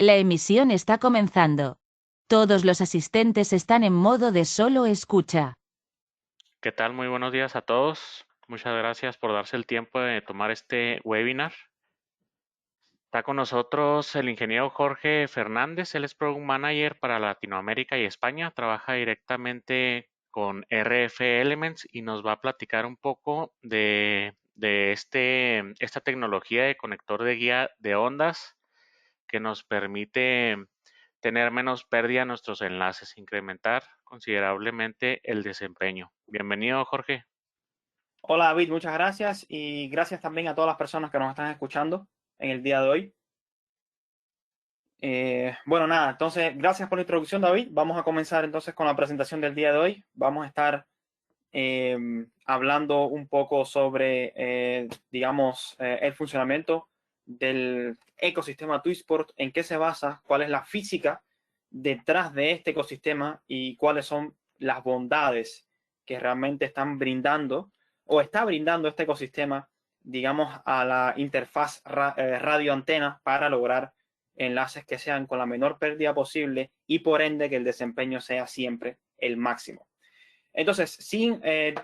La emisión está comenzando. Todos los asistentes están en modo de solo escucha. ¿Qué tal? Muy buenos días a todos. Muchas gracias por darse el tiempo de tomar este webinar. Está con nosotros el ingeniero Jorge Fernández. Él es Product Manager para Latinoamérica y España. Trabaja directamente con RF Elements y nos va a platicar un poco de esta tecnología de conector de guía de ondas que nos permite tener menos pérdida en nuestros enlaces, incrementar considerablemente el desempeño. Bienvenido, Jorge. Hola David, muchas gracias y gracias también a todas las personas que nos están escuchando en el día de hoy. Bueno, nada, entonces gracias por la introducción, David. Vamos a comenzar entonces con la presentación del día de hoy. Vamos a estar hablando un poco sobre, digamos, el funcionamiento del ecosistema Twisport, en qué se basa, cuál es la física detrás de este ecosistema y cuáles son las bondades que realmente están brindando o está brindando este ecosistema, digamos, a la interfaz radio-antena para lograr enlaces que sean con la menor pérdida posible y por ende que el desempeño sea siempre el máximo. Entonces, sin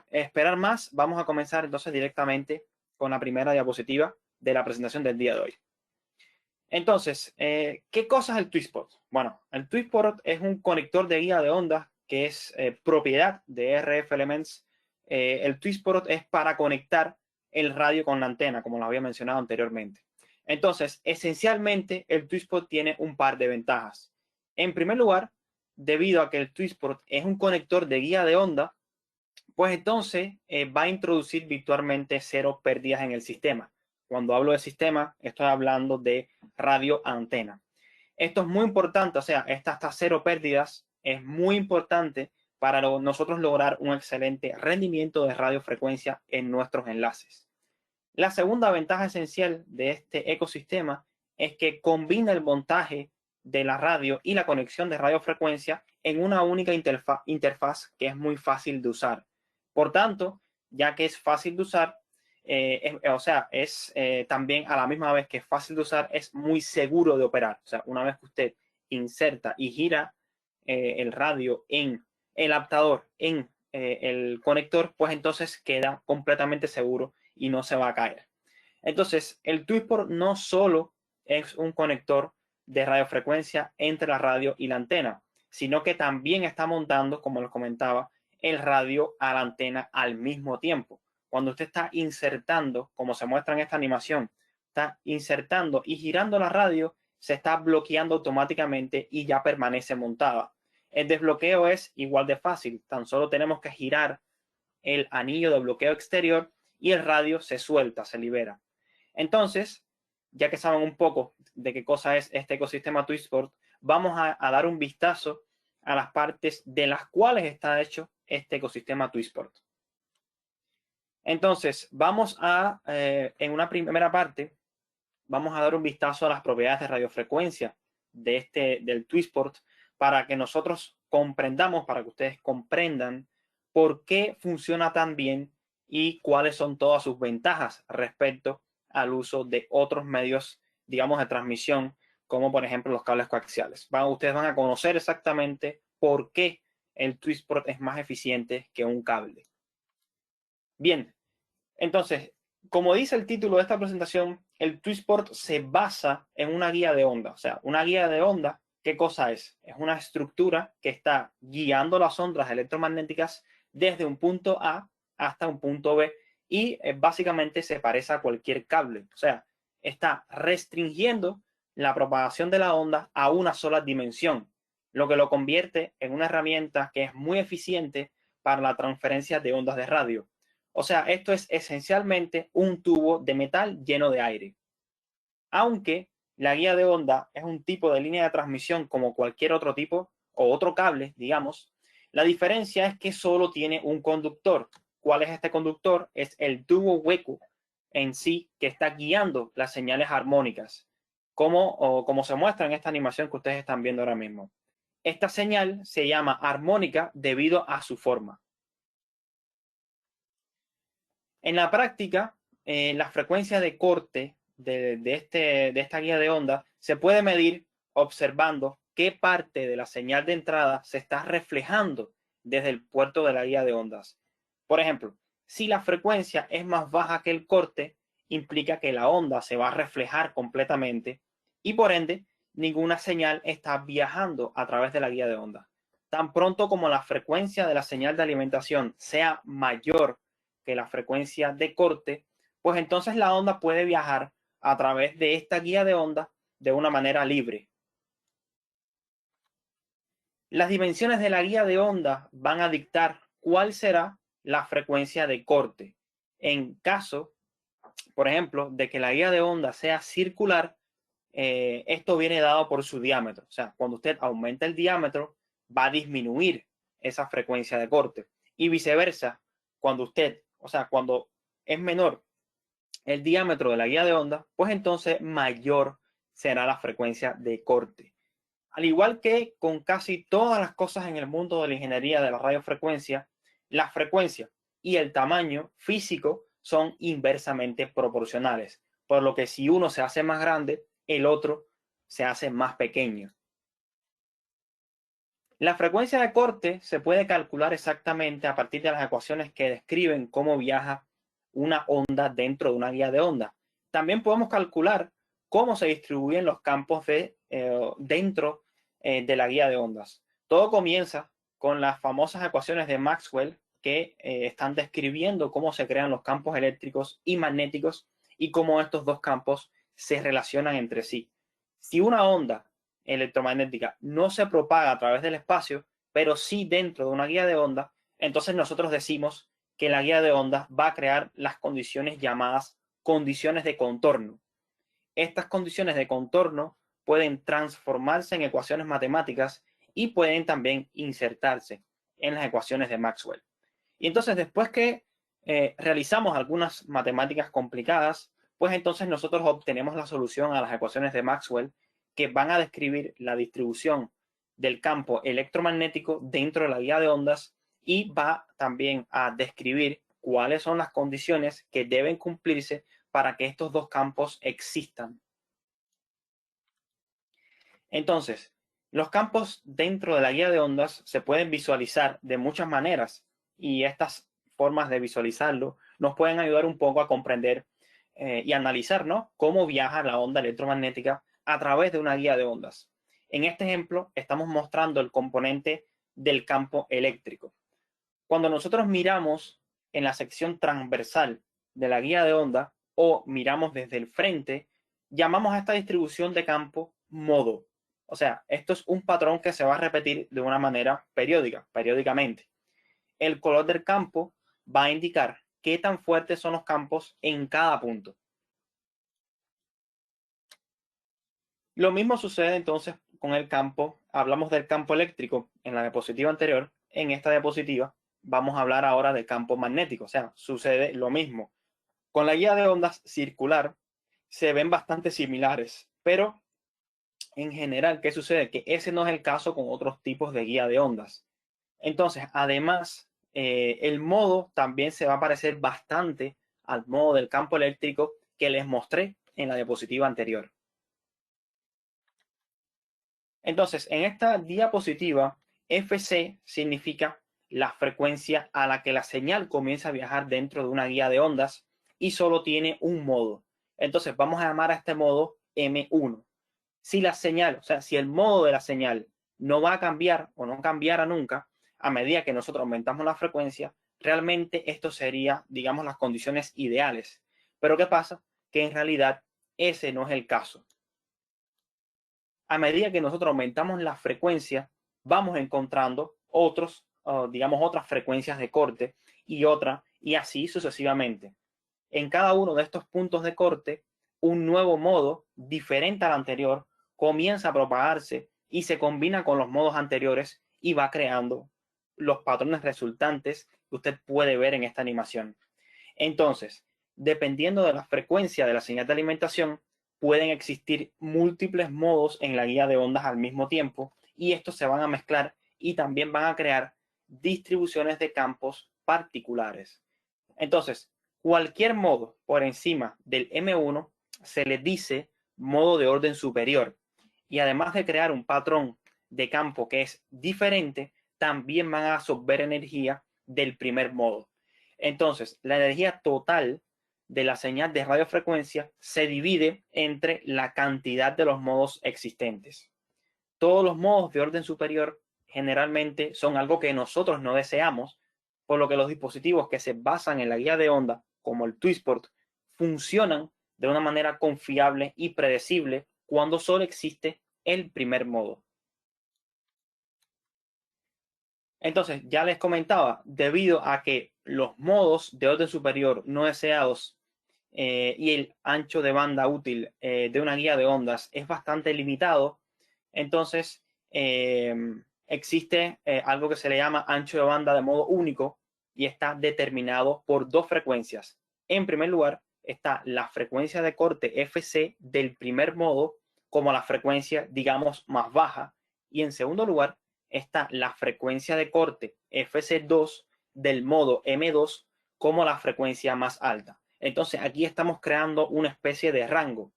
esperar más, vamos a comenzar entonces directamente con la primera diapositiva de la presentación del día de hoy. Entonces, ¿qué cosa es el Twisport? Bueno, el Twisport es un conector de guía de ondas que es propiedad de RF Elements. El Twisport es para conectar el radio con la antena, como lo había mencionado anteriormente. Entonces, esencialmente, el Twisport tiene un par de ventajas. En primer lugar, debido a que el Twisport es un conector de guía de onda, pues entonces va a introducir virtualmente cero pérdidas en el sistema. Cuando hablo de sistema, estoy hablando de radio antena. Esto es muy importante, o sea, hasta cero pérdidas es muy importante para nosotros lograr un excelente rendimiento de radiofrecuencia en nuestros enlaces. La segunda ventaja esencial de este ecosistema es que combina el montaje de la radio y la conexión de radiofrecuencia en una única interfaz que es muy fácil de usar. Por tanto, ya que es fácil de usar, es también a la misma vez que es fácil de usar, es muy seguro de operar. O sea, una vez que usted inserta y gira el radio en el adaptador, en el conector, pues entonces queda completamente seguro y no se va a caer. Entonces, el Twisport no solo es un conector de radiofrecuencia entre la radio y la antena, sino que también está montando, como les comentaba, el radio a la antena al mismo tiempo. Cuando usted está insertando, como se muestra en esta animación, está insertando y girando la radio, se está bloqueando automáticamente y ya permanece montada. El desbloqueo es igual de fácil, tan solo tenemos que girar el anillo de bloqueo exterior y el radio se suelta, se libera. Entonces, ya que saben un poco de qué cosa es este ecosistema Twisport, vamos a dar un vistazo a las partes de las cuales está hecho este ecosistema Twisport. Entonces, vamos a, en una primera parte, vamos a dar un vistazo a las propiedades de radiofrecuencia del Twisport para que nosotros comprendamos, para que ustedes comprendan por qué funciona tan bien y cuáles son todas sus ventajas respecto al uso de otros medios, digamos, de transmisión, como por ejemplo los cables coaxiales. Ustedes van a conocer exactamente por qué el Twisport es más eficiente que un cable. Bien, entonces, como dice el título de esta presentación, el Twisport se basa en una guía de onda. O sea, una guía de onda, ¿qué cosa es? Es una estructura que está guiando las ondas electromagnéticas desde un punto A hasta un punto B y básicamente se parece a cualquier cable. O sea, está restringiendo la propagación de la onda a una sola dimensión, lo que lo convierte en una herramienta que es muy eficiente para la transferencia de ondas de radio. O sea, esto es esencialmente un tubo de metal lleno de aire. Aunque la guía de onda es un tipo de línea de transmisión como cualquier otro tipo o otro cable, digamos, la diferencia es que solo tiene un conductor. ¿Cuál es este conductor? Es el tubo hueco en sí que está guiando las señales armónicas, como se muestra en esta animación que ustedes están viendo ahora mismo. Esta señal se llama armónica debido a su forma. En la práctica, la frecuencia de corte de esta guía de onda se puede medir observando qué parte de la señal de entrada se está reflejando desde el puerto de la guía de ondas. Por ejemplo, si la frecuencia es más baja que el corte, implica que la onda se va a reflejar completamente y por ende ninguna señal está viajando a través de la guía de ondas. Tan pronto como la frecuencia de la señal de alimentación sea mayor que la frecuencia de corte, pues entonces la onda puede viajar a través de esta guía de onda de una manera libre. Las dimensiones de la guía de onda van a dictar cuál será la frecuencia de corte. En caso, por ejemplo, de que la guía de onda sea circular, esto viene dado por su diámetro. O sea, cuando usted aumenta el diámetro, va a disminuir esa frecuencia de corte. Y viceversa, cuando cuando es menor el diámetro de la guía de onda, pues entonces mayor será la frecuencia de corte. Al igual que con casi todas las cosas en el mundo de la ingeniería de la radiofrecuencia, la frecuencia y el tamaño físico son inversamente proporcionales, por lo que si uno se hace más grande, el otro se hace más pequeño. La frecuencia de corte se puede calcular exactamente a partir de las ecuaciones que describen cómo viaja una onda dentro de una guía de onda. También podemos calcular cómo se distribuyen los campos dentro de la guía de ondas. Todo comienza con las famosas ecuaciones de Maxwell que están describiendo cómo se crean los campos eléctricos y magnéticos y cómo estos dos campos se relacionan entre sí. Si una onda electromagnética no se propaga a través del espacio, pero sí dentro de una guía de onda, entonces nosotros decimos que la guía de ondas va a crear las condiciones llamadas condiciones de contorno. Estas condiciones de contorno pueden transformarse en ecuaciones matemáticas y pueden también insertarse en las ecuaciones de Maxwell. Y entonces después que realizamos algunas matemáticas complicadas, pues entonces nosotros obtenemos la solución a las ecuaciones de Maxwell que van a describir la distribución del campo electromagnético dentro de la guía de ondas y va también a describir cuáles son las condiciones que deben cumplirse para que estos dos campos existan. Entonces, los campos dentro de la guía de ondas se pueden visualizar de muchas maneras y estas formas de visualizarlo nos pueden ayudar un poco a comprender y analizar, ¿no?, cómo viaja la onda electromagnética a través de una guía de ondas. En este ejemplo estamos mostrando el componente del campo eléctrico. Cuando nosotros miramos en la sección transversal de la guía de onda o miramos desde el frente, llamamos a esta distribución de campo modo. O sea, esto es un patrón que se va a repetir de una manera periódicamente. El color del campo va a indicar qué tan fuertes son los campos en cada punto. Lo mismo sucede entonces con el campo. Hablamos del campo eléctrico en la diapositiva anterior. En esta diapositiva vamos a hablar ahora del campo magnético. O sea, sucede lo mismo. Con la guía de ondas circular se ven bastante similares, pero en general, ¿qué sucede? Que ese no es el caso con otros tipos de guía de ondas. Entonces, además, el modo también se va a parecer bastante al modo del campo eléctrico que les mostré en la diapositiva anterior. Entonces, en esta diapositiva, FC significa la frecuencia a la que la señal comienza a viajar dentro de una guía de ondas y solo tiene un modo. Entonces, vamos a llamar a este modo M1. Si la señal, o sea, si el modo de la señal no va a cambiar o no cambiara nunca, a medida que nosotros aumentamos la frecuencia, realmente esto sería, digamos, las condiciones ideales. Pero ¿qué pasa? Que en realidad ese no es el caso. A medida que nosotros aumentamos la frecuencia, vamos encontrando otras frecuencias de corte y así sucesivamente. En cada uno de estos puntos de corte, un nuevo modo diferente al anterior comienza a propagarse y se combina con los modos anteriores y va creando los patrones resultantes que usted puede ver en esta animación. Entonces, dependiendo de la frecuencia de la señal de alimentación, pueden existir múltiples modos en la guía de ondas al mismo tiempo y estos se van a mezclar y también van a crear distribuciones de campos particulares. Entonces, cualquier modo por encima del M1 se le dice modo de orden superior y además de crear un patrón de campo que es diferente, también van a absorber energía del primer modo. Entonces, la energía total de la señal de radiofrecuencia se divide entre la cantidad de los modos existentes. Todos los modos de orden superior generalmente son algo que nosotros no deseamos, por lo que los dispositivos que se basan en la guía de onda, como el Twistport, funcionan de una manera confiable y predecible cuando solo existe el primer modo. Entonces, ya les comentaba, debido a que los modos de orden superior no deseados y el ancho de banda útil de una guía de ondas es bastante limitado, entonces existe algo que se le llama ancho de banda de modo único y está determinado por dos frecuencias. En primer lugar, está la frecuencia de corte FC del primer modo como la frecuencia, digamos, más baja, y en segundo lugar está la frecuencia de corte FC2 del modo M2 como la frecuencia más alta. Entonces aquí estamos creando una especie de rango.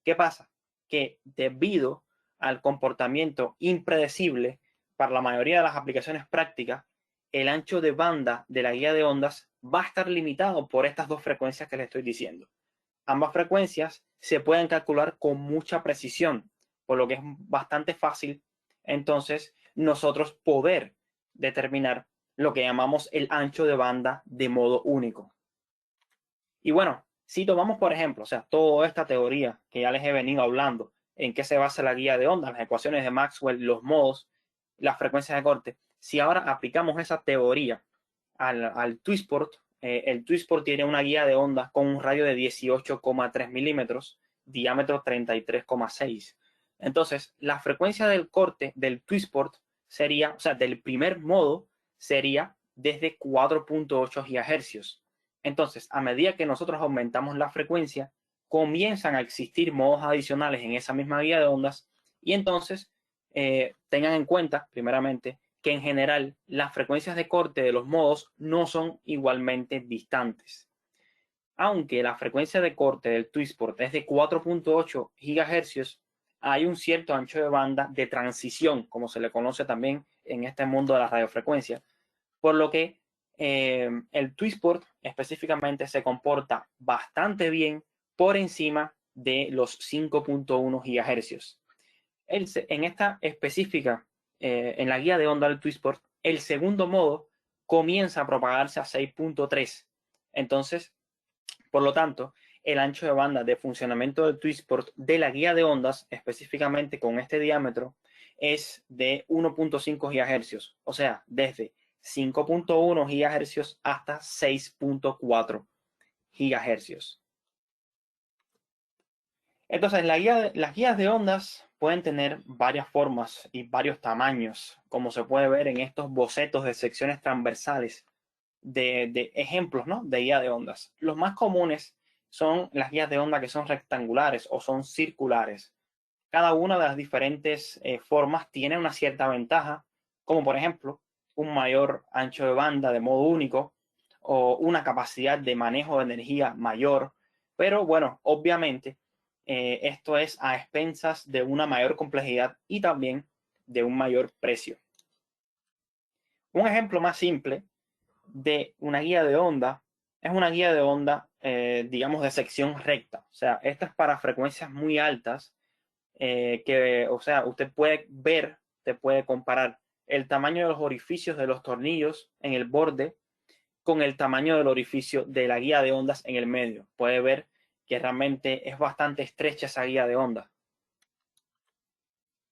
¿Qué pasa? Que debido al comportamiento impredecible para la mayoría de las aplicaciones prácticas, el ancho de banda de la guía de ondas va a estar limitado por estas dos frecuencias que les estoy diciendo. Ambas frecuencias se pueden calcular con mucha precisión, por lo que es bastante fácil entonces nosotros poder determinar lo que llamamos el ancho de banda de modo único. Y bueno, si tomamos por ejemplo, o sea, toda esta teoría que ya les he venido hablando, en qué se basa la guía de ondas, las ecuaciones de Maxwell, los modos, las frecuencias de corte, si ahora aplicamos esa teoría al Twistport, el Twistport tiene una guía de ondas con un radio de 18,3 milímetros, diámetro 33,6. Entonces, la frecuencia del corte del Twistport sería, o sea, del primer modo, sería desde 4.8 GHz. Entonces, a medida que nosotros aumentamos la frecuencia, comienzan a existir modos adicionales en esa misma guía de ondas y entonces tengan en cuenta, primeramente, que en general las frecuencias de corte de los modos no son igualmente distantes. Aunque la frecuencia de corte del Twistport es de 4.8 GHz, hay un cierto ancho de banda de transición, como se le conoce también en este mundo de la radiofrecuencia, por lo que el Twistport específicamente se comporta bastante bien por encima de los 5.1 GHz. En esta específica, en la guía de onda del Twistport, el segundo modo comienza a propagarse a 6.3. Entonces, por lo tanto, el ancho de banda de funcionamiento del Twistport de la guía de ondas, específicamente con este diámetro, es de 1.5 GHz, o sea, desde 5.1 GHz hasta 6.4 GHz. Entonces, las guías de ondas pueden tener varias formas y varios tamaños, como se puede ver en estos bocetos de secciones transversales de ejemplos, ¿no?, de guía de ondas. Los más comunes son las guías de onda que son rectangulares o son circulares. Cada una de las diferentes formas tiene una cierta ventaja, como por ejemplo un mayor ancho de banda de modo único o una capacidad de manejo de energía mayor. Pero bueno, obviamente esto es a expensas de una mayor complejidad y también de un mayor precio. Un ejemplo más simple de una guía de onda es una guía de onda, digamos, de sección recta. O sea, esta es para frecuencias muy altas que, o sea, usted puede ver, te puede comparar el tamaño de los orificios de los tornillos en el borde con el tamaño del orificio de la guía de ondas en el medio. Puede ver que realmente es bastante estrecha esa guía de ondas.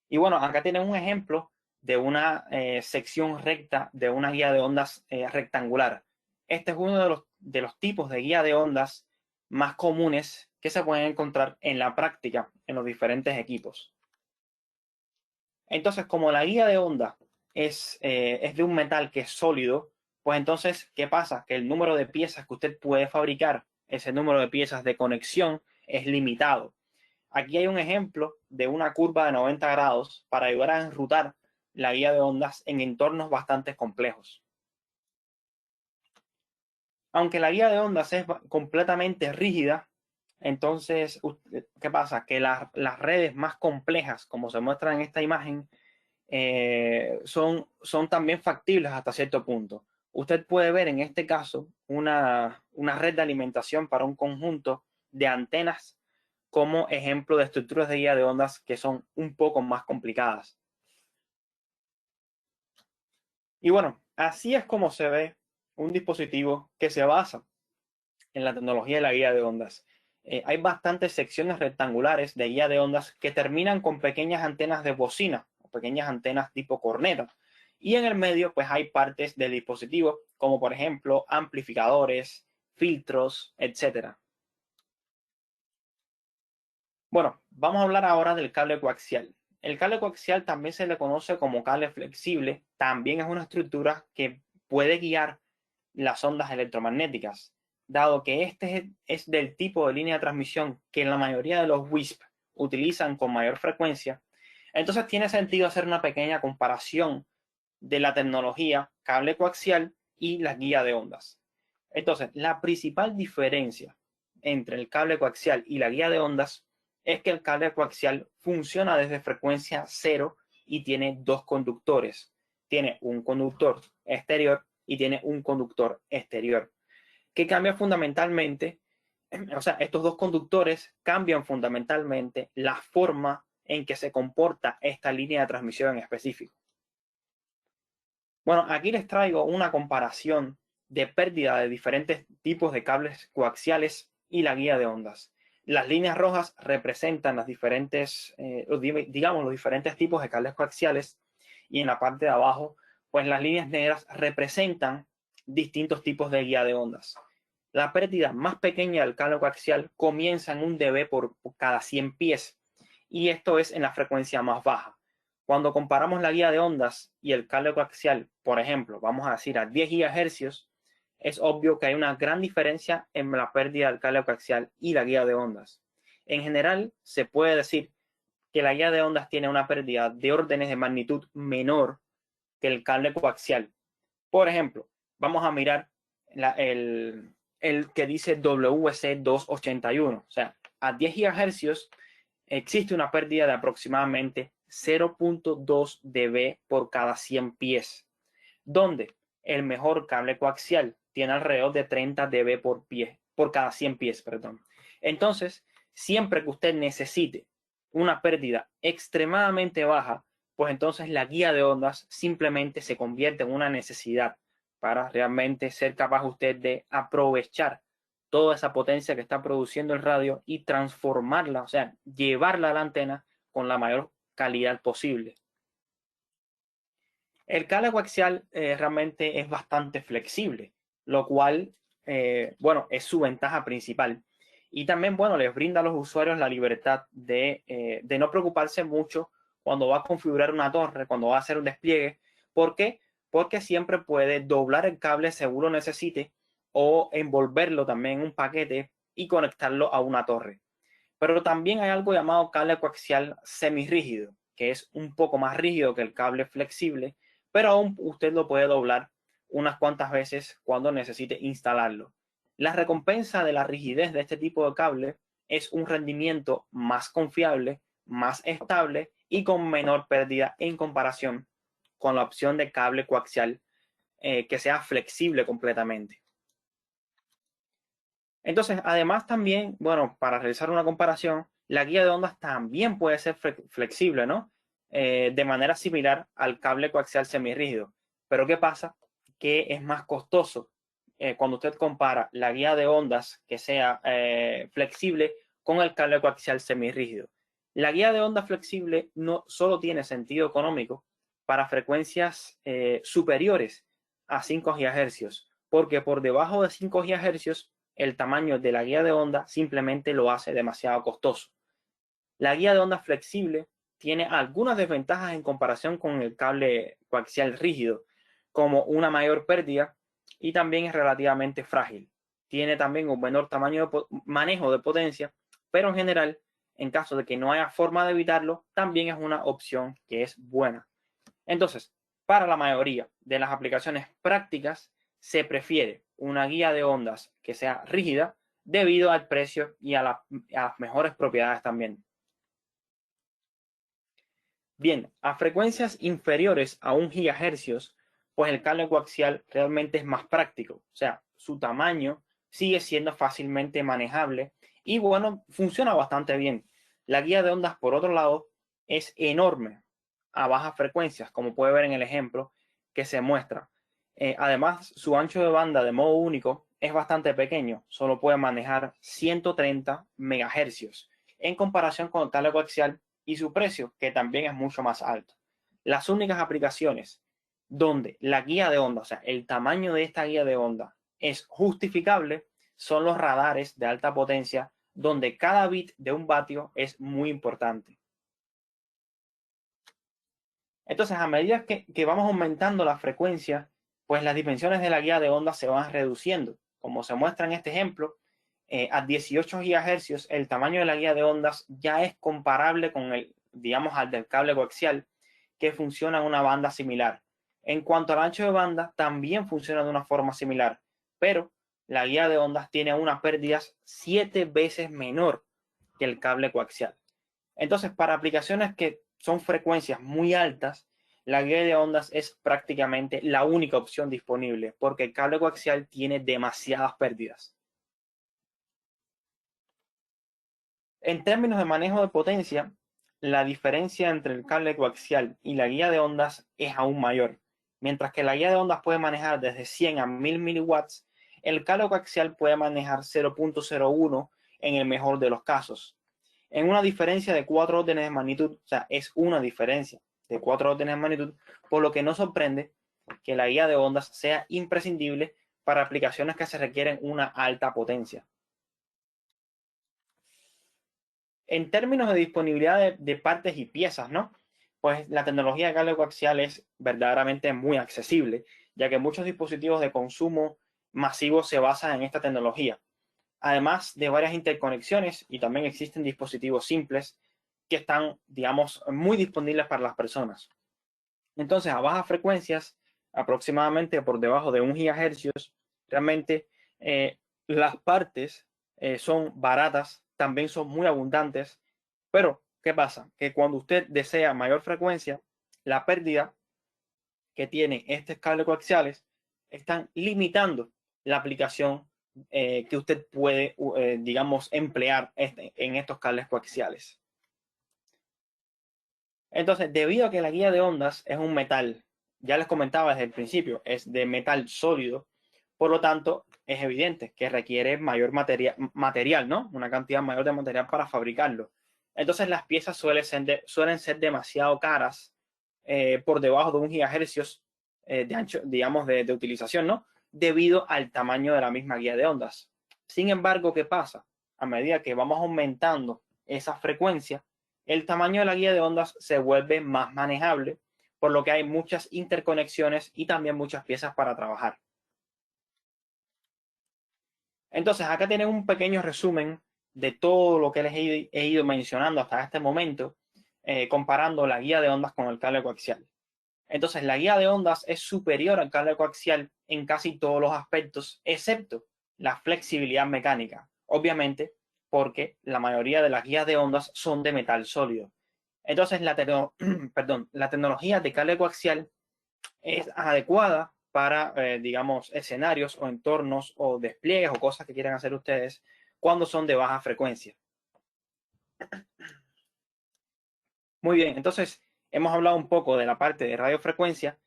Y bueno, acá tienen un ejemplo de una sección recta de una guía de ondas rectangular. Este es uno de los tipos de guía de ondas más comunes que se pueden encontrar en la práctica en los diferentes equipos. Entonces, como la guía de onda es de un metal que es sólido, pues entonces, ¿qué pasa? Que el número de piezas que usted puede fabricar, ese número de piezas de conexión, es limitado. Aquí hay un ejemplo de una curva de 90 grados para ayudar a enrutar la guía de ondas en entornos bastante complejos. Aunque la guía de ondas es completamente rígida, Entonces, ¿qué pasa? Que las redes más complejas, como se muestra en esta imagen, son también factibles hasta cierto punto. Usted puede ver en este caso una red de alimentación para un conjunto de antenas como ejemplo de estructuras de guía de ondas que son un poco más complicadas. Y bueno, así es como se ve un dispositivo que se basa en la tecnología de la guía de ondas. Hay bastantes secciones rectangulares de guía de ondas que terminan con pequeñas antenas de bocina o pequeñas antenas tipo corneta. Y en el medio, pues hay partes del dispositivo, como por ejemplo amplificadores, filtros, etc. Bueno, vamos a hablar ahora del cable coaxial. El cable coaxial también se le conoce como cable flexible. También es una estructura que puede guiar las ondas electromagnéticas, dado que este es del tipo de línea de transmisión que la mayoría de los WISP utilizan con mayor frecuencia. Entonces tiene sentido hacer una pequeña comparación de la tecnología cable coaxial y la guía de ondas. Entonces, la principal diferencia entre el cable coaxial y la guía de ondas es que el cable coaxial funciona desde frecuencia cero y tiene dos conductores. Tiene un conductor exterior y tiene un conductor exterior, que cambia fundamentalmente, o sea, estos dos conductores cambian fundamentalmente la forma en que se comporta esta línea de transmisión en específico. Bueno, aquí les traigo una comparación de pérdida de diferentes tipos de cables coaxiales y la guía de ondas. Las líneas rojas representan las diferentes, digamos, los diferentes tipos de cables coaxiales, y en la parte de abajo, pues las líneas negras representan distintos tipos de guía de ondas. La pérdida más pequeña del cable coaxial comienza en 1 dB por cada 100 pies, y esto es en la frecuencia más baja. Cuando comparamos la guía de ondas y el cable coaxial, por ejemplo, vamos a decir a 10 GHz, es obvio que hay una gran diferencia en la pérdida del cable coaxial y la guía de ondas. En general, se puede decir que la guía de ondas tiene una pérdida de órdenes de magnitud menor que el cable coaxial. Por ejemplo, vamos a mirar el que dice WC281. O sea, a 10 GHz existe una pérdida de aproximadamente 0.2 dB por cada 100 pies, donde el mejor cable coaxial tiene alrededor de 30 dB por cada 100 pies, perdón. Entonces, siempre que usted necesite una pérdida extremadamente baja, pues entonces la guía de ondas simplemente se convierte en una necesidad para realmente ser capaz usted de aprovechar toda esa potencia que está produciendo el radio y transformarla, o sea, llevarla a la antena con la mayor calidad posible. El cable coaxial realmente es bastante flexible, lo cual, bueno, es su ventaja principal. Y también, bueno, les brinda a los usuarios la libertad de no preocuparse mucho cuando va a configurar una torre, cuando va a hacer un despliegue. ¿Por qué? Porque siempre puede doblar el cable según lo necesite o envolverlo también en un paquete y conectarlo a una torre. Pero también hay algo llamado cable coaxial semirrígido, que es un poco más rígido que el cable flexible, pero aún usted lo puede doblar unas cuantas veces cuando necesite instalarlo. La recompensa de la rigidez de este tipo de cable es un rendimiento más confiable, más estable y con menor pérdida en comparación con la opción de cable coaxial que sea flexible completamente. Entonces, además también, bueno, para realizar una comparación, la guía de ondas también puede ser flexible, ¿no? De manera similar al cable coaxial semirrígido. Pero ¿qué pasa? Que es más costoso cuando usted compara la guía de ondas que sea flexible con el cable coaxial semirrígido. La guía de ondas flexible no solo tiene sentido económico para frecuencias superiores a 5 GHz, porque por debajo de 5 GHz el tamaño de la guía de onda simplemente lo hace demasiado costoso. La guía de onda flexible tiene algunas desventajas en comparación con el cable coaxial rígido, como una mayor pérdida, y también es relativamente frágil. Tiene también un menor tamaño de manejo de potencia, pero en general, en caso de que no haya forma de evitarlo, también es una opción que es buena. Entonces, para la mayoría de las aplicaciones prácticas, se prefiere una guía de ondas que sea rígida debido al precio y a las mejores propiedades también. Bien, a frecuencias inferiores a 1 GHz, pues el cable coaxial realmente es más práctico. O sea, su tamaño sigue siendo fácilmente manejable y bueno, funciona bastante bien. La guía de ondas, por otro lado, es enorme a bajas frecuencias, como puede ver en el ejemplo que se muestra. Además, su ancho de banda de modo único es bastante pequeño, solo puede manejar 130 MHz en comparación con el cable coaxial y su precio, que también es mucho más alto. Las únicas aplicaciones donde la guía de onda, o sea, el tamaño de esta guía de onda es justificable, son los radares de alta potencia, donde cada bit de 1 vatio es muy importante. Entonces, a medida que vamos aumentando la frecuencia, pues las dimensiones de la guía de onda se van reduciendo. Como se muestra en este ejemplo, a 18 GHz el tamaño de la guía de ondas ya es comparable con el, digamos, al del cable coaxial, que funciona en una banda similar. En cuanto al ancho de banda, también funciona de una forma similar, pero la guía de ondas tiene una pérdida 7 veces menor que el cable coaxial. Entonces, para aplicaciones que son frecuencias muy altas, la guía de ondas es prácticamente la única opción disponible, porque el cable coaxial tiene demasiadas pérdidas. En términos de manejo de potencia, la diferencia entre el cable coaxial y la guía de ondas es aún mayor. Mientras que la guía de ondas puede manejar desde 100 a 1000 miliwatts, el cable coaxial puede manejar 0.01 en el mejor de los casos. En una diferencia de 4 órdenes de magnitud, o sea, es una diferencia de 4 órdenes de magnitud, por lo que no sorprende que la guía de ondas sea imprescindible para aplicaciones que se requieren una alta potencia. En términos de disponibilidad de partes y piezas, ¿no? Pues la tecnología de cable coaxial es verdaderamente muy accesible, ya que muchos dispositivos de consumo masivo se basan en esta tecnología. Además de varias interconexiones, y también existen dispositivos simples que están, digamos, muy disponibles para las personas. Entonces, a bajas frecuencias, aproximadamente por debajo de 1 GHz, realmente las partes son baratas, también son muy abundantes, pero ¿qué pasa? Que cuando usted desea mayor frecuencia, la pérdida que tiene estos cables coaxiales están limitando la aplicación que usted puede, digamos, emplear en estos cables coaxiales. Entonces, debido a que la guía de ondas es un metal, ya les comentaba desde el principio, es de metal sólido, por lo tanto, es evidente que requiere mayor material, ¿no? Una cantidad mayor de material para fabricarlo. Entonces, las piezas suelen ser demasiado caras, por debajo de 1 GHz de ancho, digamos, de utilización, ¿no? Debido al tamaño de la misma guía de ondas. Sin embargo, ¿qué pasa? A medida que vamos aumentando esa frecuencia, el tamaño de la guía de ondas se vuelve más manejable, por lo que hay muchas interconexiones y también muchas piezas para trabajar. Entonces, acá tienen un pequeño resumen de todo lo que les he ido mencionando hasta este momento, comparando la guía de ondas con el cable coaxial. Entonces, la guía de ondas es superior al cable coaxial en casi todos los aspectos, excepto la flexibilidad mecánica. Obviamente, porque la mayoría de las guías de ondas son de metal sólido. Entonces, la tecnología de cable coaxial es adecuada para, digamos, escenarios o entornos o despliegues o cosas que quieran hacer ustedes cuando son de baja frecuencia. Muy bien, entonces hemos hablado un poco de la parte de radiofrecuencia,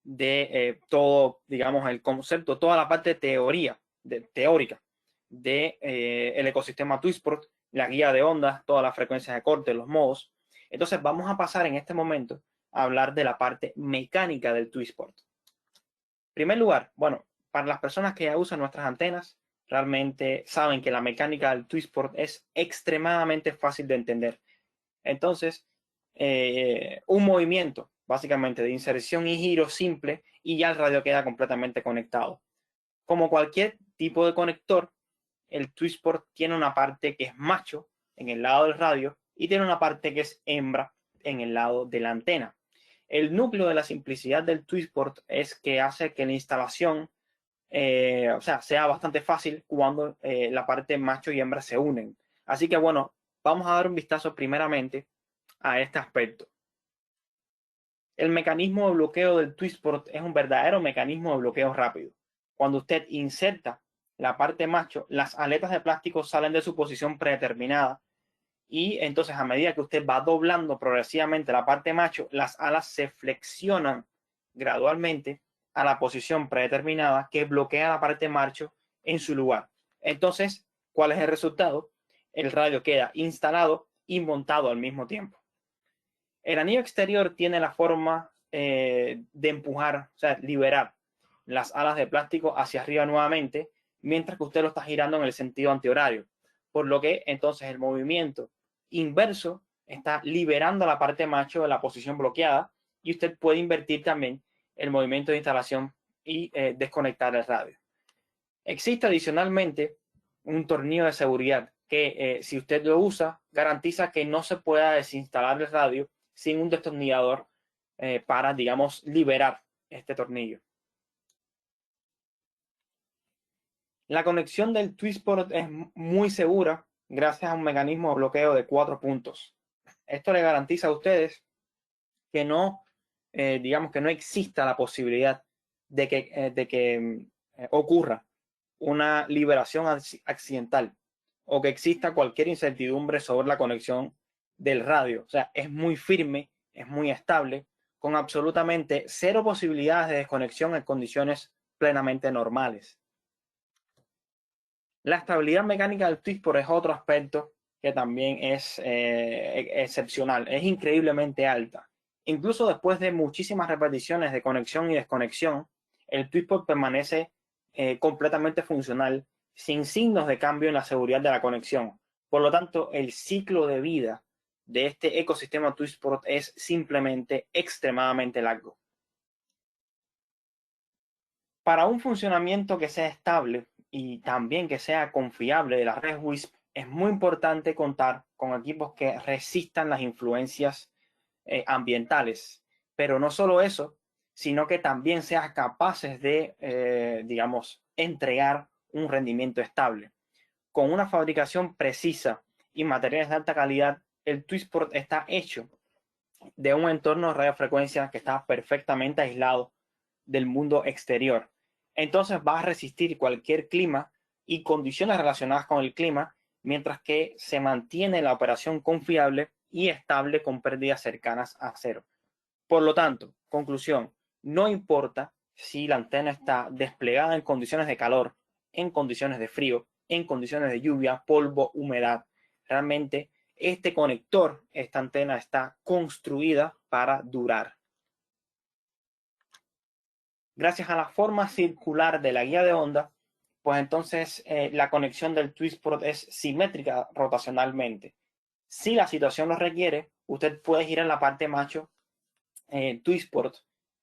de todo, digamos, el concepto, toda la parte teórica de el ecosistema Twisport, la guía de ondas, todas las frecuencias de corte, los modos. Entonces vamos a pasar en este momento a hablar de la parte mecánica del Twisport. En primer lugar, bueno, para las personas que ya usan nuestras antenas, realmente saben que la mecánica del Twisport es extremadamente fácil de entender. Entonces, un movimiento básicamente de inserción y giro simple y ya el radio queda completamente conectado. Como cualquier tipo de conector, el Twisport tiene una parte que es macho en el lado del radio y tiene una parte que es hembra en el lado de la antena. El núcleo de la simplicidad del Twisport es que hace que la instalación o sea, sea bastante fácil cuando la parte macho y hembra se unen. Así que bueno, vamos a dar un vistazo primeramente a este aspecto. El mecanismo de bloqueo del Twistport es un verdadero mecanismo de bloqueo rápido. Cuando usted inserta la parte macho, las aletas de plástico salen de su posición predeterminada y entonces a medida que usted va doblando progresivamente la parte macho, las alas se flexionan gradualmente a la posición predeterminada que bloquea la parte macho en su lugar. Entonces, ¿cuál es el resultado? El radio queda instalado y montado al mismo tiempo. El anillo exterior tiene la forma de empujar, o sea, liberar las alas de plástico hacia arriba nuevamente, mientras que usted lo está girando en el sentido antihorario. Por lo que entonces el movimiento inverso está liberando la parte macho de la posición bloqueada y usted puede invertir también el movimiento de instalación y desconectar el radio. Existe adicionalmente un tornillo de seguridad que si usted lo usa garantiza que no se pueda desinstalar el radio sin un destornillador para, digamos, liberar este tornillo. La conexión del Twistport es muy segura gracias a un mecanismo de bloqueo de 4 puntos. Esto le garantiza a ustedes que no, digamos, que no exista la posibilidad de que ocurra una liberación accidental o que exista cualquier incertidumbre sobre la conexión del radio. O sea, es muy firme, es muy estable, con absolutamente cero posibilidades de desconexión en condiciones plenamente normales. La estabilidad mecánica del Twistport es otro aspecto que también es excepcional, es increíblemente alta. Incluso después de muchísimas repeticiones de conexión y desconexión, el Twistport permanece completamente funcional, sin signos de cambio en la seguridad de la conexión. Por lo tanto, el ciclo de vida de este ecosistema Twistport es simplemente extremadamente largo. Para un funcionamiento que sea estable y también que sea confiable de la red WISP, es muy importante contar con equipos que resistan las influencias ambientales. Pero no solo eso, sino que también sean capaces de, digamos, entregar un rendimiento estable. Con una fabricación precisa y materiales de alta calidad, el Twistport está hecho de un entorno de radiofrecuencia que está perfectamente aislado del mundo exterior. Entonces va a resistir cualquier clima y condiciones relacionadas con el clima, mientras que se mantiene la operación confiable y estable con pérdidas cercanas a cero. Por lo tanto, conclusión, no importa si la antena está desplegada en condiciones de calor, en condiciones de frío, en condiciones de lluvia, polvo, humedad. Realmente este conector, esta antena está construida para durar. Gracias a la forma circular de la guía de onda, pues entonces la conexión del Twistport es simétrica rotacionalmente. Si la situación lo requiere, usted puede girar la parte macho Twistport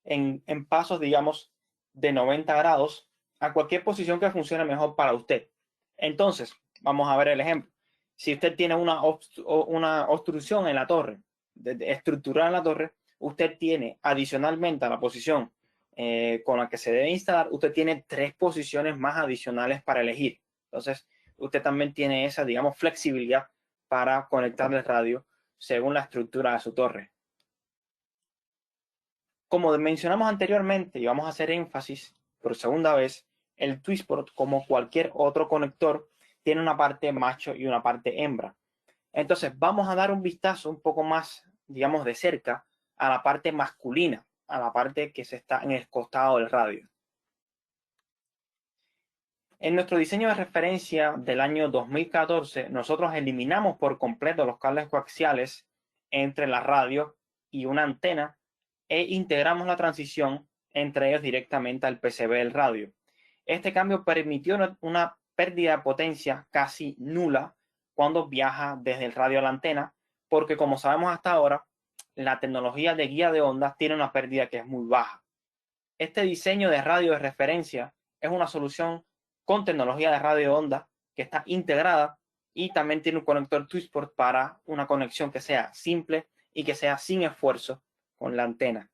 en pasos, digamos, de 90 grados a cualquier posición que funcione mejor para usted. Entonces, vamos a ver el ejemplo. Si usted tiene una obstrucción en la torre, estructural en la torre, usted tiene adicionalmente a la posición con la que se debe instalar, usted tiene 3 posiciones más adicionales para elegir. Entonces, usted también tiene esa, digamos, flexibilidad para conectar el radio según la estructura de su torre. Como mencionamos anteriormente, y vamos a hacer énfasis por segunda vez, el Twistport, como cualquier otro conector, tiene una parte macho y una parte hembra. Entonces, vamos a dar un vistazo un poco más, digamos, de cerca a la parte masculina, a la parte que se está en el costado del radio. En nuestro diseño de referencia del año 2014, nosotros eliminamos por completo los cables coaxiales entre la radio y una antena e integramos la transición entre ellos directamente al PCB del radio. Este cambio permitió una pérdida de potencia casi nula cuando viaja desde el radio a la antena, porque como sabemos hasta ahora, la tecnología de guía de ondas tiene una pérdida que es muy baja. Este diseño de radio de referencia es una solución con tecnología de radio de onda que está integrada y también tiene un conector Twistport para una conexión que sea simple y que sea sin esfuerzo con la antena.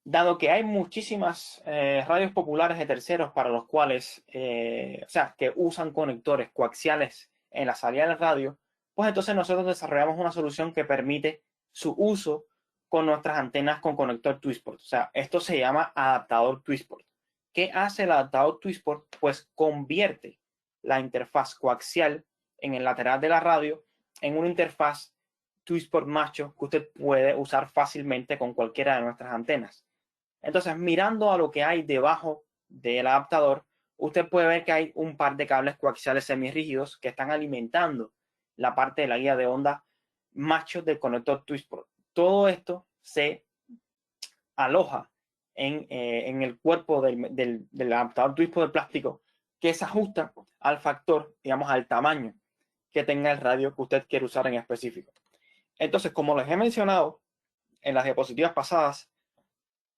dado que hay muchísimas radios populares de terceros para los cuales, o sea, que usan conectores coaxiales en la salida del radio, pues entonces nosotros desarrollamos una solución que permite su uso con nuestras antenas con conector Twistport. O sea, esto se llama adaptador Twistport. ¿Qué hace el adaptador Twistport? Pues convierte la interfaz coaxial en el lateral de la radio en una interfaz Twistport macho que usted puede usar fácilmente con cualquiera de nuestras antenas. Entonces, mirando a lo que hay debajo del adaptador, usted puede ver que hay un par de cables coaxiales semirrígidos que están alimentando la parte de la guía de onda macho del conector Twistport. Todo esto se aloja en el cuerpo del adaptador Twistport de plástico, que se ajusta al factor, digamos, al tamaño que tenga el radio que usted quiere usar en específico. Entonces, como les he mencionado en las diapositivas pasadas,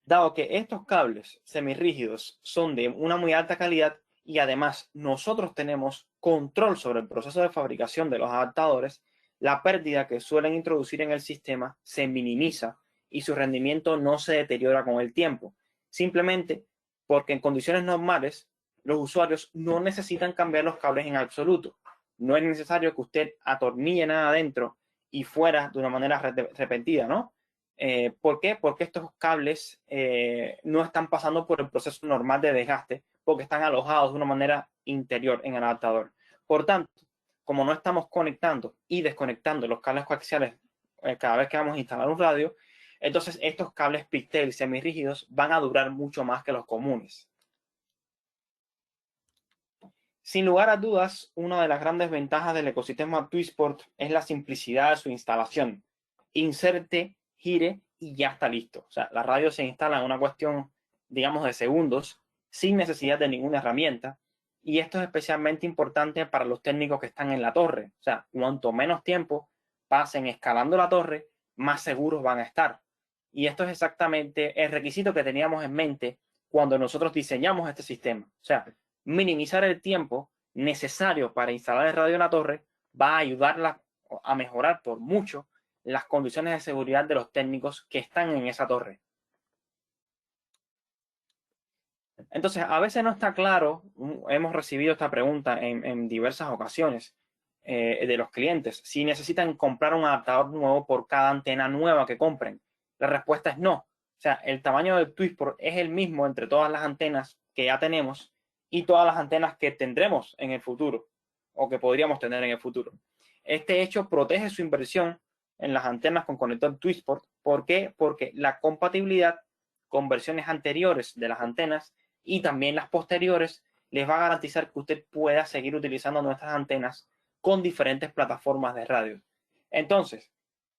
dado que estos cables semirrígidos son de una muy alta calidad y además nosotros tenemos control sobre el proceso de fabricación de los adaptadores, la pérdida que suelen introducir en el sistema se minimiza y su rendimiento no se deteriora con el tiempo. Simplemente porque en condiciones normales los usuarios no necesitan cambiar los cables en absoluto. No es necesario que usted atornille nada adentro y fuera de una manera repentina, ¿no? ¿Por qué? Porque estos cables no están pasando por el proceso normal de desgaste, porque están alojados de una manera interior en el adaptador. Por tanto, como no estamos conectando y desconectando los cables coaxiales cada vez que vamos a instalar un radio, entonces estos cables pigtail semirrígidos van a durar mucho más que los comunes. Sin lugar a dudas, una de las grandes ventajas del ecosistema Twistport es la simplicidad de su instalación. Inserte, gire y ya está listo. O sea, la radio se instala en una cuestión, digamos, de segundos, sin necesidad de ninguna herramienta. Y esto es especialmente importante para los técnicos que están en la torre. O sea, cuanto menos tiempo pasen escalando la torre, más seguros van a estar. Y esto es exactamente el requisito que teníamos en mente cuando nosotros diseñamos este sistema. O sea, minimizar el tiempo necesario para instalar el radio en la torre va a ayudarla a mejorar por mucho las condiciones de seguridad de los técnicos que están en esa torre. Entonces, a veces no está claro, hemos recibido esta pregunta en diversas ocasiones de los clientes, si necesitan comprar un adaptador nuevo por cada antena nueva que compren. La respuesta es no. O sea, el tamaño del Twistport es el mismo entre todas las antenas que ya tenemos y todas las antenas que tendremos en el futuro o que podríamos tener en el futuro. Este hecho protege su inversión en las antenas con conector Twistport. ¿Por qué? Porque la compatibilidad con versiones anteriores de las antenas y también las posteriores les va a garantizar que usted pueda seguir utilizando nuestras antenas con diferentes plataformas de radio. Entonces,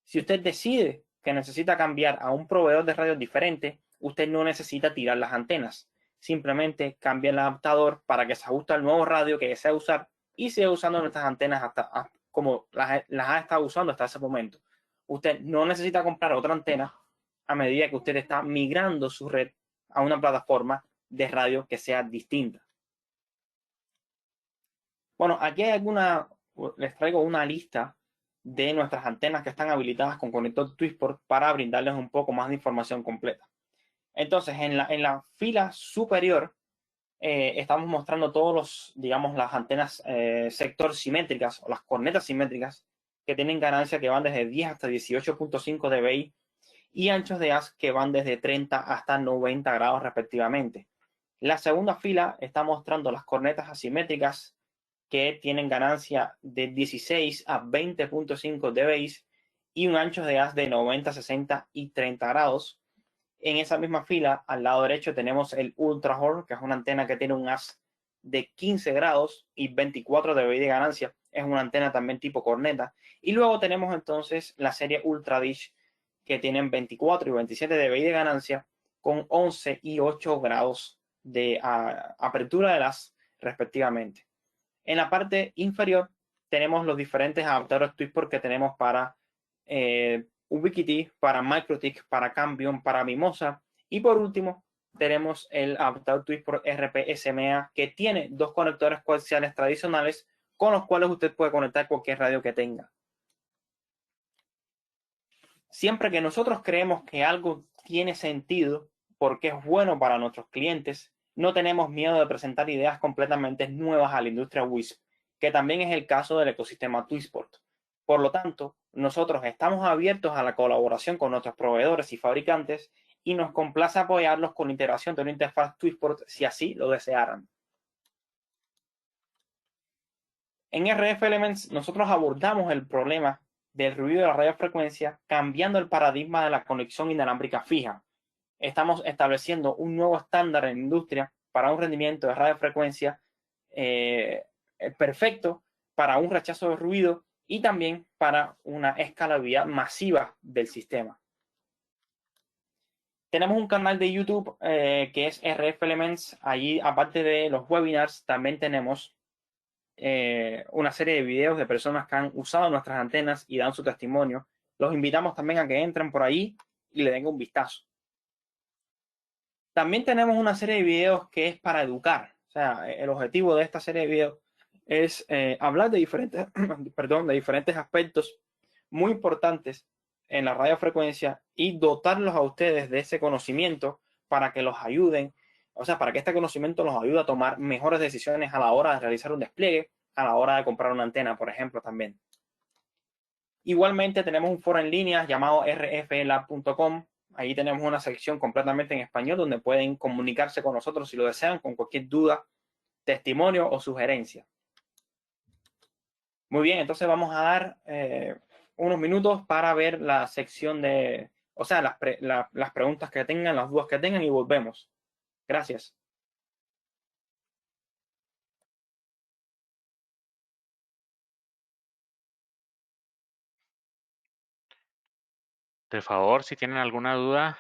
si usted decide que necesita cambiar a un proveedor de radio diferente, usted no necesita tirar las antenas. Simplemente cambia el adaptador para que se ajuste al nuevo radio que desea usar y siga usando nuestras antenas hasta como las ha estado usando hasta ese momento. Usted no necesita comprar otra antena a medida que usted está migrando su red a una plataforma de radio que sea distinta. Bueno, aquí hay les traigo una lista de nuestras antenas que están habilitadas con conector Twistport para brindarles un poco más de información completa. Entonces, en la fila superior estamos mostrando todos los, digamos, las antenas sector simétricas o las cornetas simétricas que tienen ganancia que van desde 10 hasta 18.5 dBi y anchos de haz que van desde 30 hasta 90 grados respectivamente. La segunda fila está mostrando las cornetas asimétricas que tienen ganancia de 16 a 20.5 dBi y un ancho de haz de 90, 60 y 30 grados. En esa misma fila, al lado derecho, tenemos el Ultra Horn, que es una antena que tiene un haz de 15 grados y 24 dBi de ganancia. Es una antena también tipo corneta. Y luego tenemos entonces la serie Ultra Dish, que tienen 24 y 27 dBi de ganancia con 11 y 8 grados de apertura de haz respectivamente. En la parte inferior tenemos los diferentes adaptadores Twistport que tenemos para Ubiquiti, para MikroTik, para Cambium, para Mimosa. Y por último, tenemos el adaptador Twistport RP-SMA que tiene dos conectores coaxiales tradicionales con los cuales usted puede conectar cualquier radio que tenga. Siempre que nosotros creemos que algo tiene sentido porque es bueno para nuestros clientes. No tenemos miedo de presentar ideas completamente nuevas a la industria WISP, que también es el caso del ecosistema Twisport. Por lo tanto, nosotros estamos abiertos a la colaboración con nuestros proveedores y fabricantes y nos complace apoyarlos con la integración de una interfaz Twisport si así lo desearan. En RF Elements nosotros abordamos el problema del ruido de la radiofrecuencia cambiando el paradigma de la conexión inalámbrica fija. Estamos estableciendo un nuevo estándar en la industria para un rendimiento de radiofrecuencia perfecto, para un rechazo de ruido y también para una escalabilidad masiva del sistema. Tenemos un canal de YouTube que es RF Elements. Allí, aparte de los webinars, también tenemos una serie de videos de personas que han usado nuestras antenas y dan su testimonio. Los invitamos también a que entren por ahí y le den un vistazo. También tenemos una serie de videos que es para educar. O sea, el objetivo de esta serie de videos es hablar de diferentes, perdón, de diferentes aspectos muy importantes en la radiofrecuencia y dotarlos a ustedes de ese conocimiento para que los ayuden, o sea, para que este conocimiento los ayude a tomar mejores decisiones a la hora de realizar un despliegue, a la hora de comprar una antena, por ejemplo, también. Igualmente tenemos un foro en línea llamado rflab.com. Ahí tenemos una sección completamente en español donde pueden comunicarse con nosotros si lo desean, con cualquier duda, testimonio o sugerencia. Muy bien, entonces vamos a dar unos minutos para ver la sección de, o sea, las preguntas que tengan, las dudas que tengan y volvemos. Gracias. De favor, si tienen alguna duda,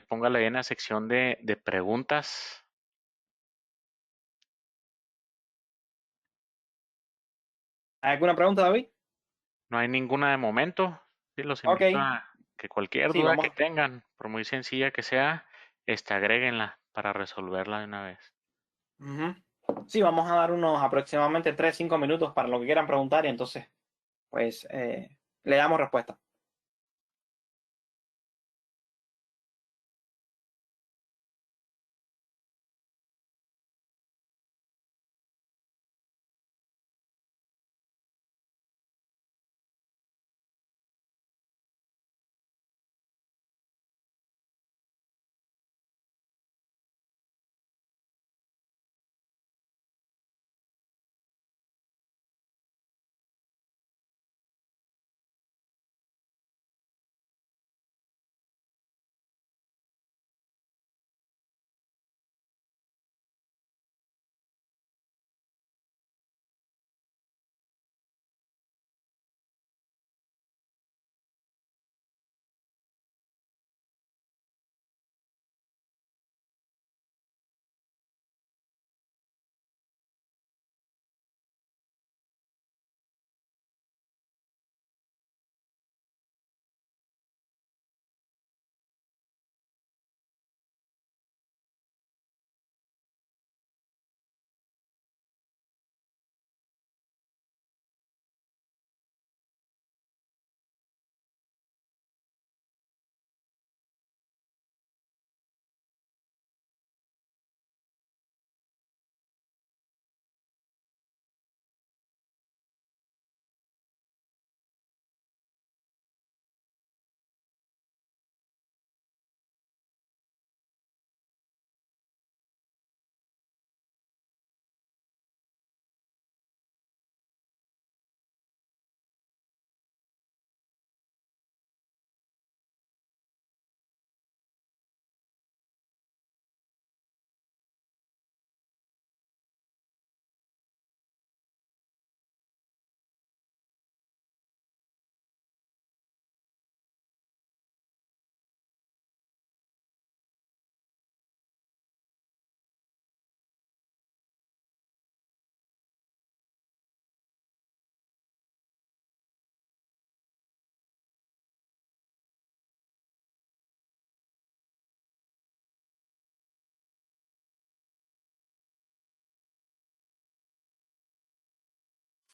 póngala ahí en la sección de preguntas. ¿Hay alguna pregunta, David? No hay ninguna de momento. Sí, los Ok, invito a que cualquier sí, duda vamos. que tengan, por muy sencilla que sea, agréguenla para resolverla de una vez. Sí, vamos a dar unos aproximadamente 3-5 minutos para lo que quieran preguntar y entonces, pues, le damos respuesta.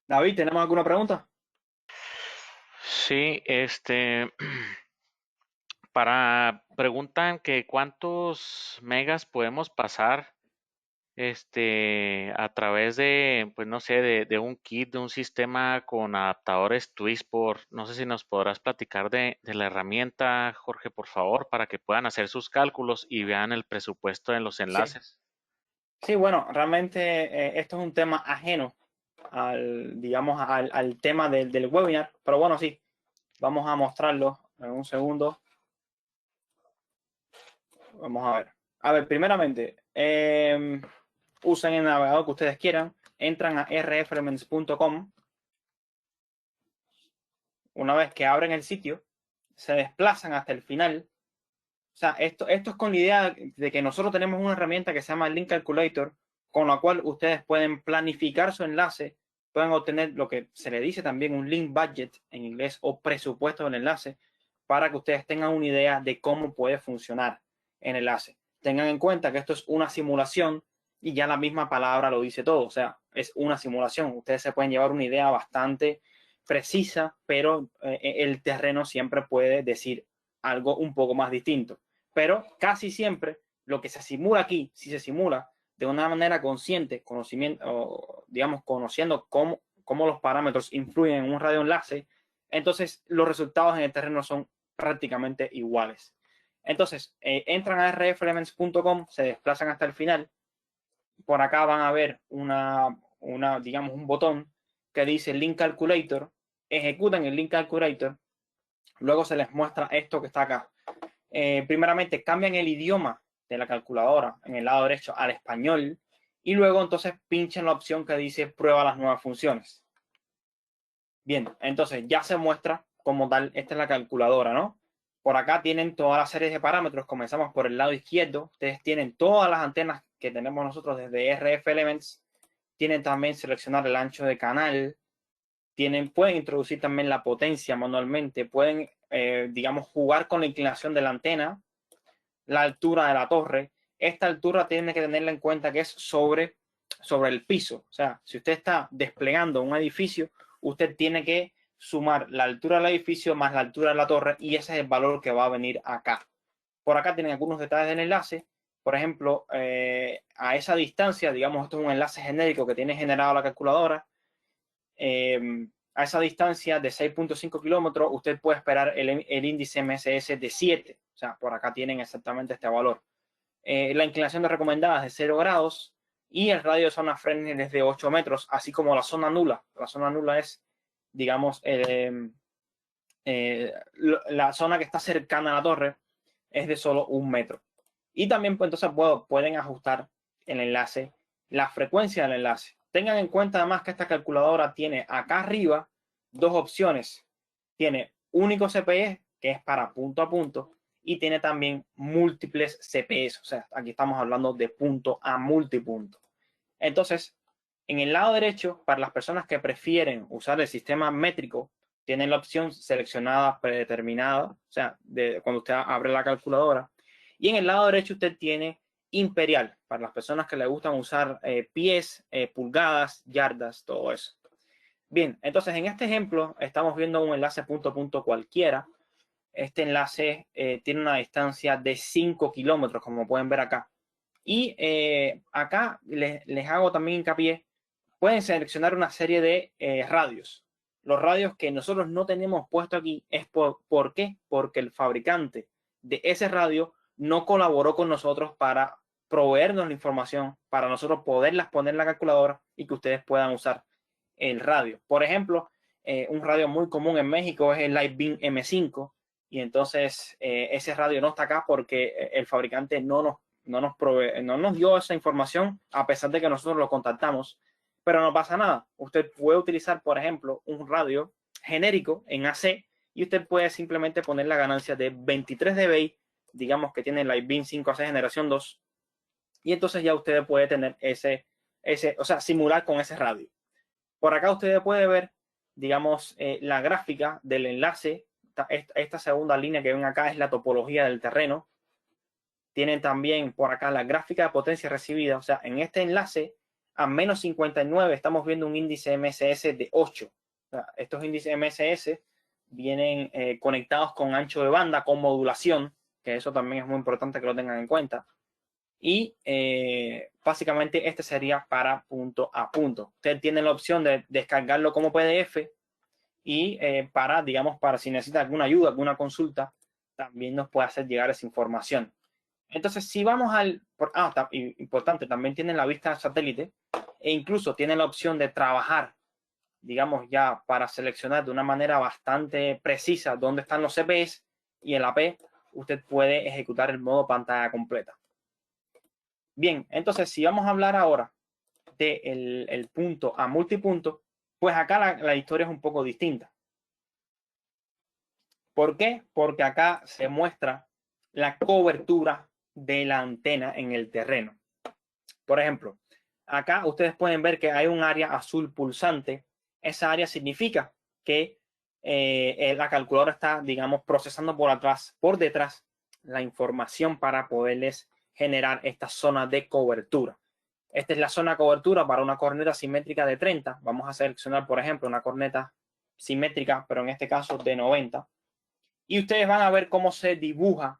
David, ¿tenemos alguna pregunta? Sí, Preguntan que cuántos megas podemos pasar a través de, pues no sé, de un kit, de un sistema con adaptadores Twisport. No sé si nos podrás platicar de la herramienta, Jorge, por favor, para que puedan hacer sus cálculos y vean el presupuesto en los Sí, enlaces. sí, bueno, realmente esto es un tema ajeno al, digamos, al tema del webinar, pero bueno, sí, vamos a mostrarlo en un segundo. Vamos a ver. A ver, primeramente, usen el navegador que ustedes quieran, entran a rfelements.com. Una vez que abren el sitio, se desplazan hasta el final. O sea, esto es con la idea de que nosotros tenemos una herramienta que se llama Link Calculator, con la cual ustedes pueden planificar su enlace, pueden obtener lo que se le dice también un link budget en inglés o presupuesto del enlace, para que ustedes tengan una idea de cómo puede funcionar el enlace. Tengan en cuenta que esto es una simulación y ya la misma palabra lo dice todo. O sea, es una simulación. Ustedes se pueden llevar una idea bastante precisa, pero el terreno siempre puede decir algo un poco más distinto. Pero casi siempre lo que se simula aquí, si se simula de una manera consciente, conocimiento, digamos, conociendo cómo los parámetros influyen en un radioenlace, entonces los resultados en el terreno son prácticamente iguales. Entonces, entran a rfelements.com, se desplazan hasta el final. Por acá van a ver digamos, un botón que dice Link Calculator. Ejecutan el Link Calculator. Luego se les muestra esto que está acá. Primeramente cambian el idioma de la calculadora en el lado derecho al español y luego entonces pinchen la opción que dice prueba las nuevas funciones. Bien, entonces ya se muestra como tal, esta es la calculadora, ¿no? Por acá tienen todas las series de parámetros. Comenzamos por el lado izquierdo. Ustedes tienen todas las antenas que tenemos nosotros desde RF Elements. Tienen también seleccionar el ancho de canal. Pueden introducir también la potencia manualmente. Pueden, digamos, jugar con la inclinación de la antena, la altura de la torre. Esta altura tiene que tenerla en cuenta que es sobre el piso. O sea, si usted está desplegando un edificio, usted tiene que sumar la altura del edificio más la altura de la torre y ese es el valor que va a venir acá. Por acá tienen algunos detalles del enlace. Por ejemplo, a esa distancia, digamos, esto es un enlace genérico que tiene generado la calculadora. A esa distancia de 6.5 kilómetros, usted puede esperar el índice MSS de 7. O sea, por acá tienen exactamente este valor. La inclinación de recomendada es de 0 grados y el radio de zona Fresnel es de 8 metros, así como la zona nula. La zona nula es, digamos, la zona que está cercana a la torre es de solo 1 metro. Y también, pues, entonces pueden ajustar el enlace, la frecuencia del enlace. Tengan en cuenta además que esta calculadora tiene acá arriba dos opciones. Tiene único CPE, que es para punto a punto, y tiene también múltiples CPEs. O sea, aquí estamos hablando de punto a multipunto. Entonces, en el lado derecho, para las personas que prefieren usar el sistema métrico, tienen la opción seleccionada predeterminada, o sea, cuando usted abre la calculadora. Y en el lado derecho usted tiene imperial, para las personas que le gustan usar pies, pulgadas, yardas, todo eso. Bien, entonces en este ejemplo estamos viendo un enlace punto a punto cualquiera. Este enlace tiene una distancia de 5 kilómetros, como pueden ver acá. Y acá les hago también hincapié. Pueden seleccionar una serie de radios. Los radios que nosotros no tenemos puesto aquí es ¿por qué? Porque el fabricante de ese radio no colaboró con nosotros para proveernos la información, para nosotros poderlas poner en la calculadora y que ustedes puedan usar el radio. Por ejemplo, un radio muy común en México es el Lightbeam M5 y entonces ese radio no está acá porque el fabricante no nos dio esa información a pesar de que nosotros lo contactamos. Pero no pasa nada. Usted puede utilizar, por ejemplo, un radio genérico en AC y usted puede simplemente poner la ganancia de 23 dBi, digamos que tiene el Lightbeam 5AC generación 2, y entonces ya usted puede tener o sea, simular con ese radio. Por acá usted puede ver, digamos, la gráfica del enlace. Esta segunda línea que ven acá es la topología del terreno. Tienen también por acá la gráfica de potencia recibida. O sea, en este enlace a menos 59 estamos viendo un índice MSS de 8. O sea, estos índices MSS vienen conectados con ancho de banda, con modulación, que eso también es muy importante que lo tengan en cuenta. Y básicamente este sería para punto a punto. Ustedes tienen la opción de descargarlo como PDF y digamos, para si necesita alguna ayuda, alguna consulta, también nos puede hacer llegar esa información. Entonces, si vamos importante, también tienen la vista satélite e incluso tienen la opción de trabajar, digamos, ya para seleccionar de una manera bastante precisa dónde están los CPEs, y en la P usted puede ejecutar el modo pantalla completa. Bien, entonces si vamos a hablar ahora del el punto a multipunto, pues acá la historia es un poco distinta. ¿Por qué? Porque acá se muestra la cobertura de la antena en el terreno. Por ejemplo, acá ustedes pueden ver que hay un área azul pulsante. Esa área significa que la calculadora está, digamos, procesando por detrás, la información para poderles generar esta zona de cobertura. Esta es la zona de cobertura para una corneta simétrica de 30. Vamos a seleccionar, por ejemplo, una corneta simétrica, pero en este caso de 90. Y ustedes van a ver cómo se dibuja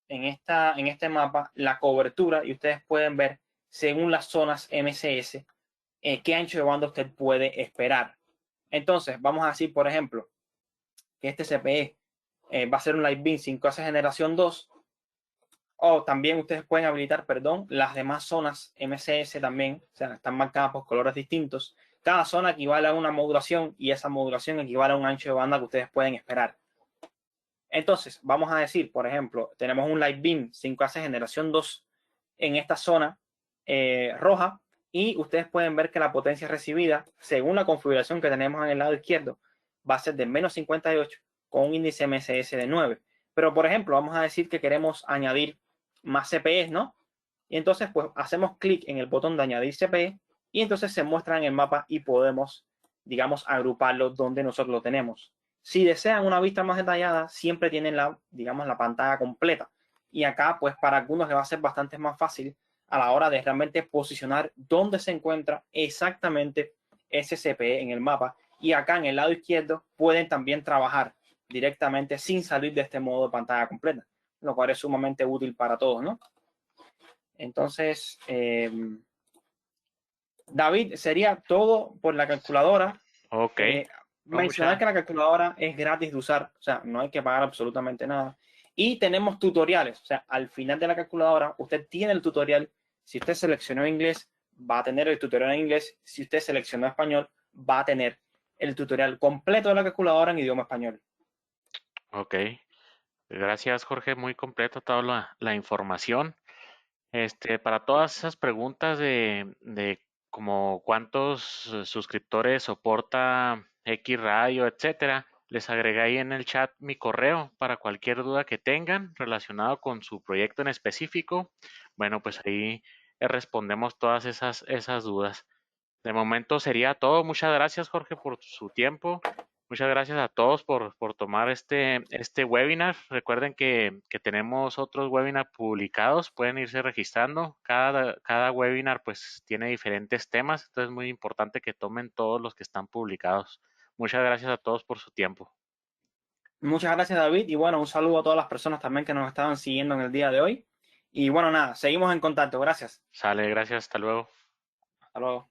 en este mapa la cobertura, y ustedes pueden ver, según las zonas MCS, qué ancho de banda usted puede esperar. Entonces, vamos a decir, por ejemplo, que este CPE va a ser un Light Beam 5S generación 2, o también ustedes pueden habilitar, perdón, las demás zonas MCS también, o sea, están marcadas por colores distintos. Cada zona equivale a una modulación y esa modulación equivale a un ancho de banda que ustedes pueden esperar. Entonces, vamos a decir, por ejemplo, tenemos un Light Beam 5S generación 2 en esta zona roja, y ustedes pueden ver que la potencia recibida, según la configuración que tenemos en el lado izquierdo, va a ser de menos 58 con un índice MSS de 9. Pero, por ejemplo, vamos a decir que queremos añadir más CPEs, ¿no? Y entonces, pues, hacemos clic en el botón de añadir CPE y entonces se muestra en el mapa y podemos, digamos, agruparlo donde nosotros lo tenemos. Si desean una vista más detallada, siempre tienen digamos, la pantalla completa. Y acá, pues, para algunos les va a ser bastante más fácil a la hora de realmente posicionar dónde se encuentra exactamente ese CPE en el mapa. Y acá en el lado izquierdo pueden también trabajar directamente sin salir de este modo de pantalla completa, lo cual es sumamente útil para todos, ¿no? Entonces, David, sería todo por la calculadora. Ok. Mencionar que la calculadora es gratis de usar, o sea, no hay que pagar absolutamente nada. Y tenemos tutoriales, o sea, al final de la calculadora usted tiene el tutorial. Si usted seleccionó inglés, va a tener el tutorial en inglés. Si usted seleccionó español, va a tener el tutorial completo de la calculadora en idioma español. Ok. Gracias, Jorge. Muy completa toda la información. Para todas esas preguntas de como cuántos suscriptores soporta X Radio, etcétera, les agregué ahí en el chat mi correo para cualquier duda que tengan relacionado con su proyecto en específico. Bueno, pues ahí respondemos todas esas dudas. De momento sería todo. Muchas gracias, Jorge, por su tiempo. Muchas gracias a todos por tomar este webinar. Recuerden que tenemos otros webinars publicados. Pueden irse registrando. Cada webinar pues tiene diferentes temas. Entonces es muy importante que tomen todos los que están publicados. Muchas gracias a todos por su tiempo. Muchas gracias, David. Y bueno, un saludo a todas las personas también que nos estaban siguiendo en el día de hoy. Y bueno, nada, seguimos en contacto. Gracias. Sale, gracias. Hasta luego. Hasta luego.